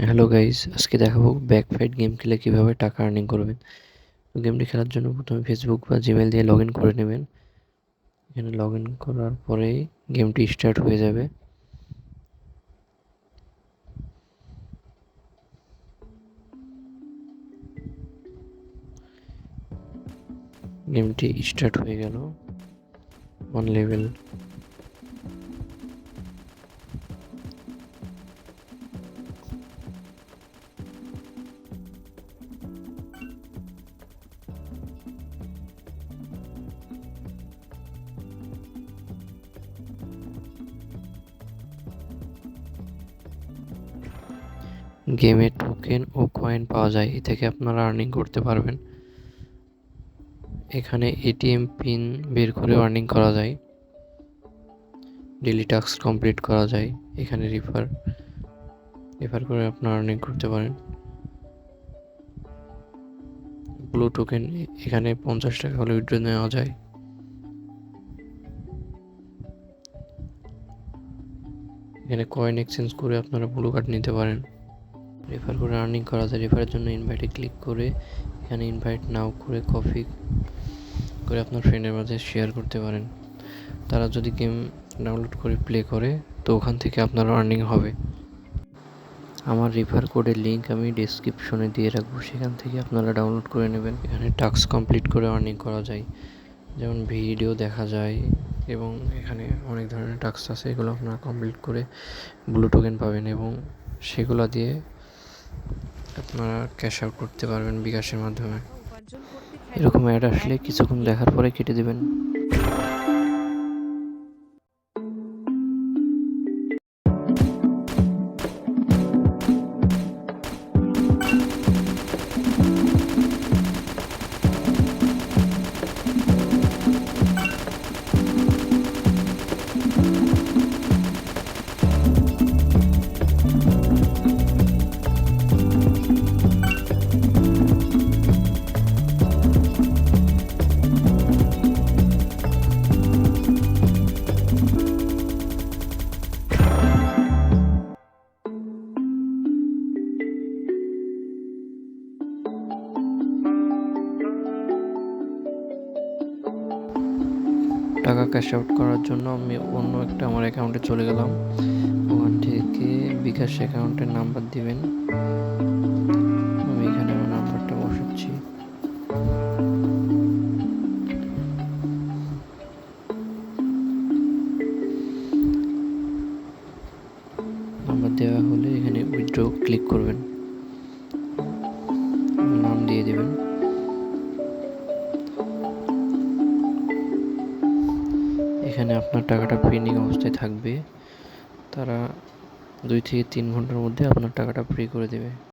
Hello guys, আজকে দেখাবো ব্যাকফাইট game খেলে কিভাবে টাকা আর্নিং করবেন। তো গেমটি খেলার জন্য প্রথমে ফেসবুক বা জিমেল দিয়ে লগ ইন করে নেবেন। এখানে লগ ইন করার পরেই গেমটি স্টার্ট হয়ে যাবে। গেমটি স্টার্ট হয়ে গেল। অন লেভেল গেমে টোকেন ও কয়েন পাওয়া যায়, এ থেকে আপনারা আর্নিং করতে পারবেন। এখানে এটিএম পিন বের করে আর্নিং করা যায়, ডেইলি টাস্ক কমপ্লিট করা যায়। এখানে রেফার করে আপনারা আর্নিং করতে পারেন। ব্লু টোকেন এখানে 50 টাকা হলে উইথড্র নেওয়া যায়। এখানে কয়েন এক্সচেঞ্জ করে আপনারা ব্লু কার্ড নিতে পারেন। রেফার করে আর্নিং করা যায়। রেফারের জন্য ইনভাইটে ক্লিক করে এখানে ইনভাইট নাও করে কপি করে আপনার ফ্রেন্ডের মাঝে শেয়ার করতে পারেন। তারা যদি গেম ডাউনলোড করে প্লে করে তো ওখান থেকে আপনার আর্নিং হবে। আমার রেফার কোডের লিঙ্ক আমি ডেসক্রিপশনে দিয়ে রাখবো, সেখান থেকে আপনারা ডাউনলোড করে নেবেন। এখানে টাস্ক কমপ্লিট করে আর্নিং করা যায়, যেমন ভিডিও দেখা যায় এবং এখানে অনেক ধরনের টাস্ক আছে, এগুলো আপনারা কমপ্লিট করে ব্লু টোকেন পাবেন এবং সেগুলো দিয়ে আপনারা ক্যাশ আউট করতে পারবেন বিকাশের মাধ্যমে। এরকম অ্যাড আসলে কিছুক্ষণ দেখার পরে কেটে দেবেন। টাকা ক্যাশ আউট করার জন্য আমি অন্য একটা আমার অ্যাকাউন্টে চলে গেলাম। ওখান থেকে বিকাশ অ্যাকাউন্টের নাম্বার দিবেন। আমি এখানে আমার নাম্বারটা বসাচ্ছি। নাম্বার দেওয়া হলে এখানে উইথড্র ক্লিক করবেন, নাম দিয়ে দেবেন। এখানে আপনার টাকাটা পেন্ডিং অবস্থায় থাকবে, তারা 2 থেকে 3 ঘন্টার মধ্যে আপনার টাকাটা ফ্রি করে দেবে।